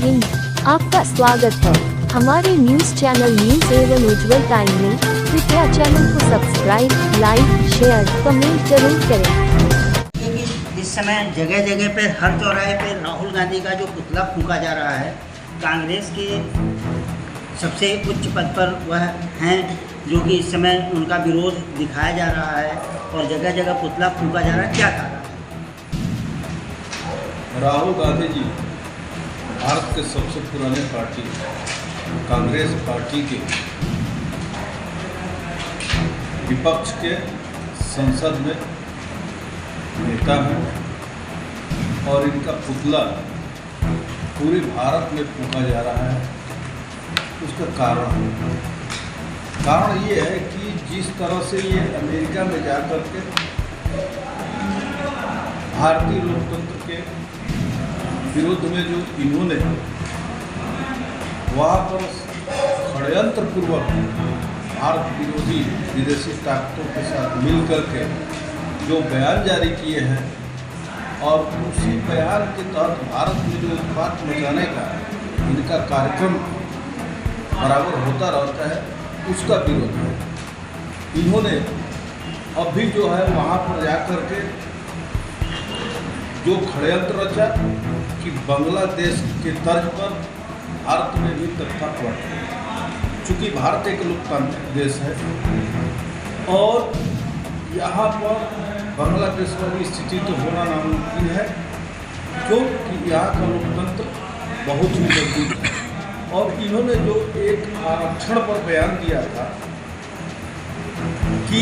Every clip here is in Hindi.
हिंद, आपका स्वागत है हमारे न्यूज चैनल न्यूज एवं उज्जवल टाइम में। कृपया चैनल को सब्सक्राइब, लाइक, शेयर, कमेंट जरूर करें। इस समय जगह जगह पे हर चौराहे पे राहुल गांधी का जो पुतला फूंका जा रहा है। कांग्रेस के सबसे उच्च पद पर वह हैं जो कि इस समय उनका विरोध दिखाया जा रहा है और जगह जगह पुतला फूंका जा रहा है। क्या कारण है? राहुल गांधी जी भारत के सबसे पुराने पार्टी कांग्रेस पार्टी के विपक्ष के संसद में नेता हैं और इनका पुतला पूरे भारत में फूंका जा रहा है। उसका कारण ये है कि जिस तरह से ये अमेरिका में जाकर के भारतीय लोकतंत्र के विरुद्ध में जो इन्होंने वहाँ पर षड्यंत्रपूर्वक भारत विरोधी विदेशी ताकतों के साथ मिल करके जो बयान जारी किए हैं और उसी बयान के तहत भारत में जो उत्पात मचाने का इनका कार्यक्रम बराबर होता रहता है, उसका विरोध है। इन्होंने अभी जो है वहाँ पर जाकर के जो षड्यंत्र रचा कि बांग्लादेश के तर्ज पर भारत में भी तख्ता पलट, चूँकि भारत एक लोकतांत्रिक देश है और यहाँ पर बांग्लादेश वाली स्थिति तो होना नामुमकिन है, क्योंकि यहाँ का लोकतंत्र बहुत ही मजबूत है। और इन्होंने जो एक आरक्षण पर बयान दिया था कि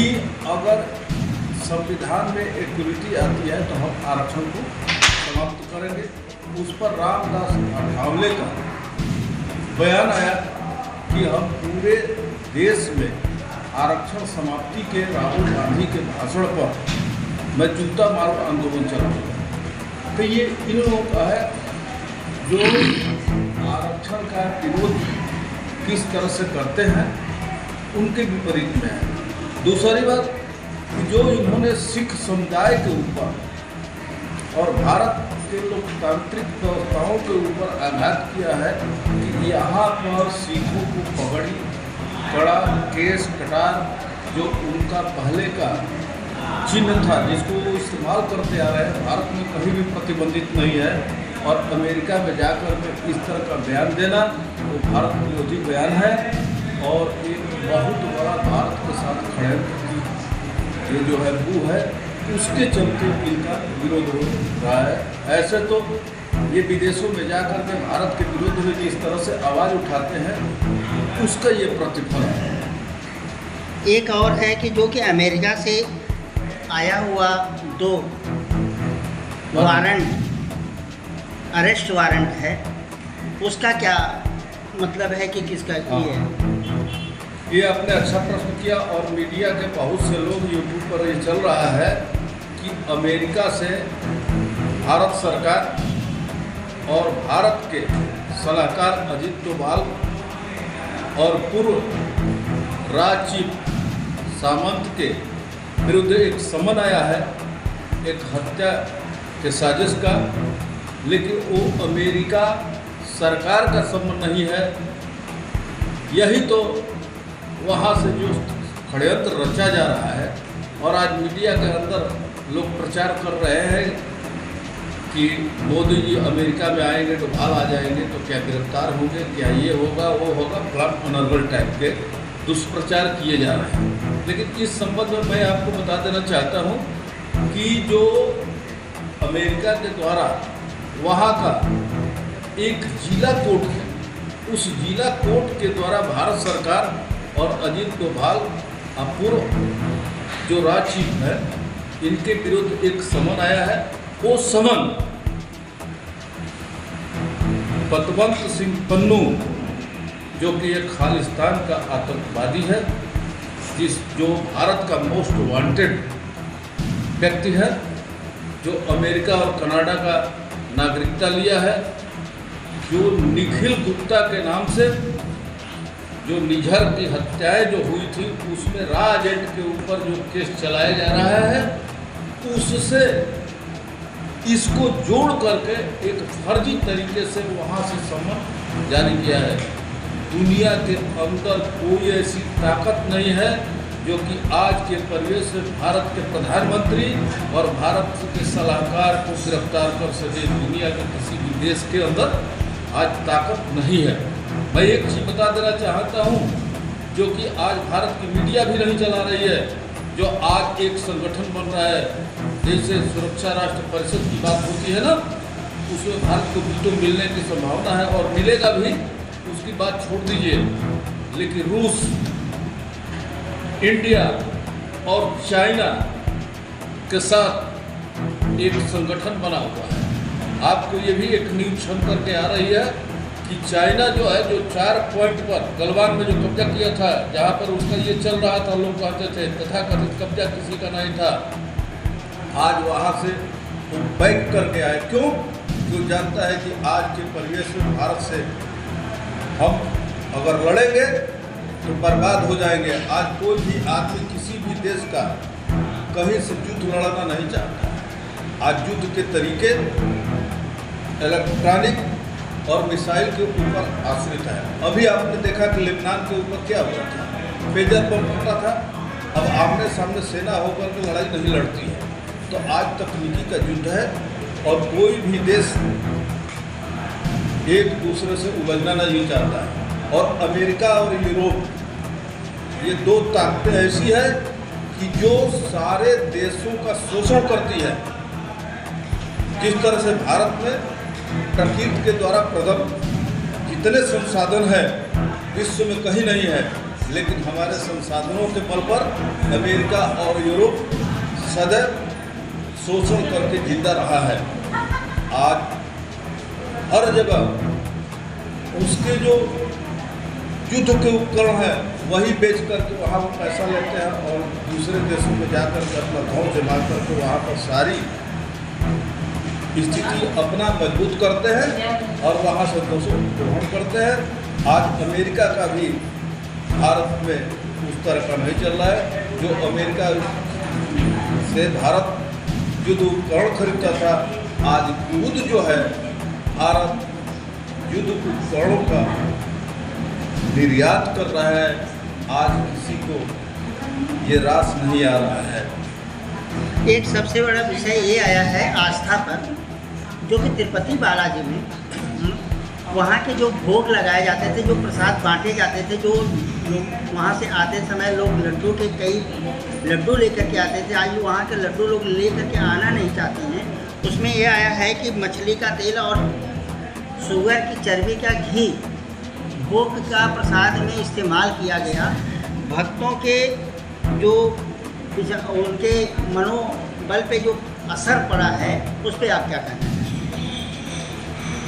अगर संविधान में इक्वलिटी आती है तो हम आरक्षण को समाप्त करेंगे, उस पर रामदास अठावले का बयान आया कि हम पूरे देश में आरक्षण समाप्ति के राहुल गांधी के भाषण पर मैं जूता मारो आंदोलन चलाऊंगा। तो ये इन लोगों का है जो आरक्षण का विरोध किस तरह से करते हैं उनके विपरीत में है। दूसरी बात, जो इन्होंने सिख समुदाय के ऊपर और भारत के लोकतांत्रिक व्यवस्थाओं के ऊपर आघात किया है कि यहाँ पर सिखों को पगड़ी, कड़ा, केस, कटार जो उनका पहले का चिन्ह था जिसको वो इस्तेमाल करते आ रहे हैं, भारत में कहीं भी प्रतिबंधित नहीं है। और अमेरिका में जाकर के इस तरह का बयान देना वो भारत विरोधी बयान है और एक बहुत बड़ा भारत के साथ षड्यंत्र की ये जो है वो है, उसके चलते इनका विरोध हो रहा है। ऐसे तो ये विदेशों में जाकर के भारत के विरोध में जिस तरह से आवाज़ उठाते हैं उसका ये प्रतिफल है। एक और है कि जो कि अमेरिका से आया हुआ 2 वारंट, अरेस्ट वारंट है, उसका क्या मतलब है कि किसका ये है? ये आपने अच्छा प्रश्न किया और मीडिया के बहुत से लोग यूट्यूब पर ये चल रहा है कि अमेरिका से भारत सरकार और भारत के सलाहकार अजीत डोभाल और पूर्व राज चीफ सामंत के विरुद्ध एक समन आया है, एक हत्या के साजिश का, लेकिन वो अमेरिका सरकार का समन नहीं है। यही तो वहाँ से जो षड्यंत्र रचा जा रहा है और आज मीडिया के अंदर लोग प्रचार कर रहे हैं कि मोदी जी अमेरिका में आएंगे तो भाल आ जाएंगे तो क्या गिरफ्तार होंगे, क्या ये होगा वो होगा, फ्लड अनर्बल टाइप के दुष्प्रचार किए जा रहे हैं। लेकिन इस संबंध में मैं आपको बता देना चाहता हूँ कि जो अमेरिका के द्वारा वहाँ का एक जिला कोर्ट है, उस जिला कोर्ट के द्वारा भारत सरकार और अजीत डोभाल पूर्व जो राज चीफ है इनके विरुद्ध एक समन आया है। वो समन पतवंत सिंह पन्नू जो कि एक खालिस्तान का आतंकवादी है, जो भारत का मोस्ट वांटेड व्यक्ति है, जो अमेरिका और कनाडा का नागरिकता लिया है, जो निखिल गुप्ता के नाम से जो निझर की हत्याएं जो हुई थी उसमें राज एंड के ऊपर जो केस चलाया जा रहा है, उससे इसको जोड़ करके एक फर्जी तरीके से वहाँ से सम्मन जारी किया है। दुनिया के अंदर कोई ऐसी ताकत नहीं है जो कि आज के परिवेश में भारत के प्रधानमंत्री और भारत के सलाहकार को गिरफ्तार कर सके। दुनिया के किसी भी देश के अंदर आज ताकत नहीं है। मैं एक चीज़ बता देना चाहता हूँ, जो कि आज भारत की मीडिया भी नहीं चला रही है, जो आज एक संगठन बन रहा है, जैसे सुरक्षा राष्ट्र परिषद की बात होती है ना, उसमें भारत को वीटो मिलने की संभावना है और मिलेगा भी, उसकी बात छोड़ दीजिए। लेकिन रूस, इंडिया और चाइना के साथ एक संगठन बना हुआ है। आपको ये भी एक न्यूज़ सुन करके आ रही है कि चाइना जो है, जो 4 पॉइंट पर गलवान में जो कब्जा किया था, जहाँ पर उसका ये चल रहा था, लोग कहते थे तथाकथित कब्जा किसी का नहीं था, आज वहाँ से वो बैक करके आए। क्यों? क्यों जानता है कि आज के परिवेश में भारत से हम अगर लड़ेंगे तो बर्बाद हो जाएंगे। आज कोई भी आदमी किसी भी देश का कहीं से युद्ध लड़ना नहीं चाहता। आज युद्ध के तरीके इलेक्ट्रॉनिक और मिसाइल के ऊपर आश्रित है। अभी आपने देखा कि लेबनान के ऊपर क्या हुआ था, पेजर बम फटा था। अब आमने सामने सेना होकर के लड़ाई नहीं लड़ती है। तो आज तकनीकी का युद्ध है और कोई भी देश एक दूसरे से उलझना नहीं चाहता है। और अमेरिका और यूरोप, ये 2 ताकतें ऐसी है कि जो सारे देशों का शोषण करती है। जिस तरह से भारत में प्रकृति के द्वारा प्रदत्त जितने संसाधन हैं विश्व में कहीं नहीं है, लेकिन हमारे संसाधनों के बल पर अमेरिका और यूरोप सदैव शोषण करके जिंदा रहा है। आज हर जगह उसके जो युद्ध के उपकरण हैं वही बेच करके वहाँ वो पैसा लेते हैं और दूसरे देशों में जाकर के अपना धौन जमा करके वहाँ पर सारी स्थिति अपना मजबूत करते हैं और वहाँ से दोषों ग्रहण करते हैं। आज अमेरिका का भी भारत में उस तरह का नहीं चल रहा है। जो अमेरिका से भारत युद्ध उपकरण खरीदता था, आज खुद जो है भारत युद्ध उपकरणों का निर्यात कर रहा है। आज किसी को ये रास नहीं आ रहा है। एक सबसे बड़ा विषय ये आया है आस्था पर, जो कि तिरुपति बालाजी में वहाँ के जो भोग लगाए जाते थे, जो प्रसाद बांटे जाते थे, जो लोग वहाँ से आते समय लोग लड्डू के कई लड्डू लेकर के आते थे, आज वहाँ के लड्डू लोग लेकर के आना नहीं चाहते हैं। उसमें ये आया है कि मछली का तेल और शुगर की चर्बी का घी भोग का प्रसाद में इस्तेमाल किया गया। भक्तों के जो उनके मनोबल पे जो असर पड़ा है, उस पर आप क्या कहना है?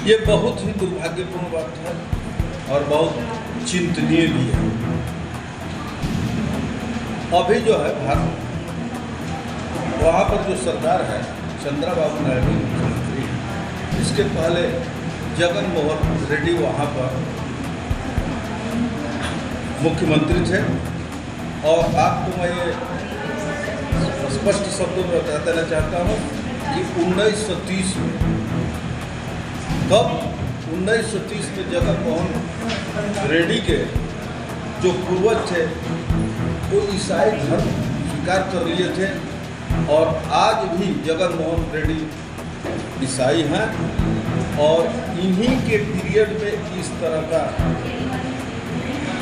ये बहुत ही दुर्भाग्यपूर्ण बात है और बहुत चिंतनीय भी है। अभी जो है भारत, वहाँ पर जो सरकार है, चंद्रबाबू नायडू मुख्यमंत्री, इसके पहले जगन मोहन रेड्डी वहाँ पर मुख्यमंत्री थे। और आपको मैं ये स्पष्ट शब्दों में बता देना चाहता हूँ कि 1930 में, कब 1930 में जगन मोहन रेड्डी के जो पूर्वज थे वो ईसाई धर्म स्वीकार कर लिए थे और आज भी जगन मोहन रेड्डी ईसाई हैं। और इन्हीं के पीरियड में इस तरह का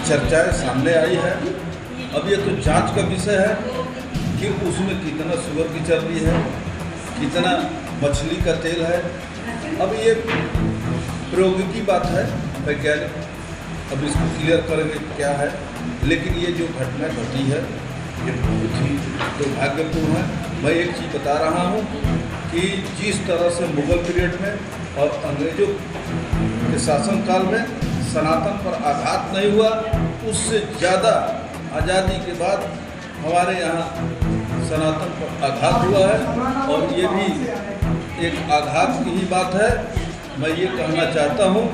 चर्चाएं सामने आई है। अब ये तो जांच का विषय है कि उसमें कितना शुगर की चर्बी है, कितना मछली का तेल है। अब ये प्रौद्योगिकी बात है, वैज्ञानिक अब इसको क्लियर करेंगे क्या है। लेकिन ये जो घटना घटी है ये बहुत ही दुर्भाग्यपूर्ण है। मैं एक चीज़ बता रहा हूँ कि जिस तरह से मुगल पीरियड में और अंग्रेजों के शासनकाल में सनातन पर आघात नहीं हुआ, उससे ज़्यादा आज़ादी के बाद हमारे यहाँ सनातन पर आघात हुआ है। और ये भी एक आघात की ही बात है। मैं ये कहना चाहता हूँ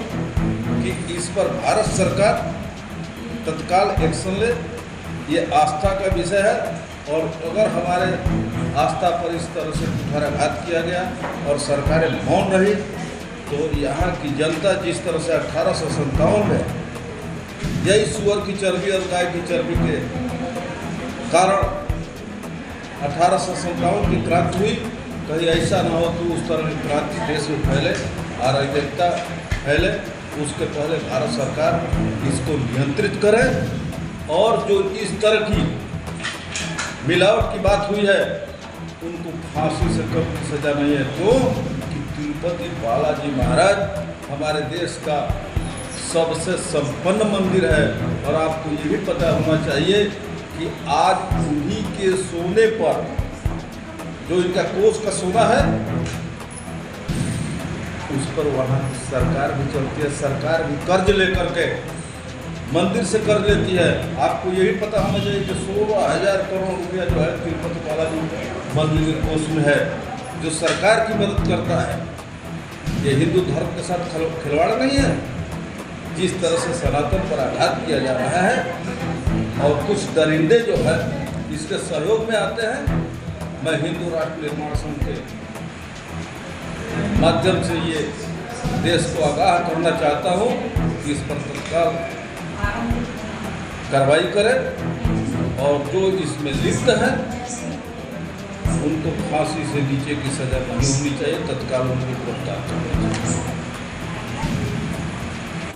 कि इस पर भारत सरकार तत्काल एक्शन ले। ये आस्था का विषय है और अगर हमारे आस्था पर इस तरह से कुठाराघात किया गया और सरकारें मौन रही तो यहाँ की जनता जिस तरह से 1857 में यही सुअर की चर्बी और गाय की चर्बी के कारण 1857 की क्रांति हुई, कहीं ऐसा ना हो कि उस तरह की क्रांति देश में फैले, अराजकता फैले। उसके पहले भारत सरकार इसको नियंत्रित करे और जो इस तरह की मिलावट की बात हुई है उनको फांसी से कम की सजा नहीं है। क्यों कि तिरुपति बालाजी महाराज हमारे देश का सबसे संपन्न मंदिर है और आपको ये भी पता होना चाहिए कि आज उन्हीं के सोने पर जो इनका कोष का सोना है उस पर वहाँ सरकार भी चलती है। सरकार भी कर्ज लेकर के मंदिर से कर्ज लेती है। आपको ये भी पता होना चाहिए कि 16,000 करोड़ रुपया जो है तिरुपति बालाजी मंदिर कोष में है जो सरकार की मदद करता है। ये हिंदू धर्म के साथ खिलवाड़ नहीं है। जिस तरह से सनातन पर आघात किया जा रहा है और कुछ दरिंदे जो है इसके सहयोग में आते हैं। मैं हिंदू राष्ट्र निर्माण संघ के माध्यम से ये देश को आगाह करना चाहता हूँ कि इस पर तत्काल कार्रवाई करें और जो इसमें लिप्त है उनको फांसी से नीचे की सजा नहीं होनी चाहिए, तत्काल उनको गिरफ्तार करना चाहिए।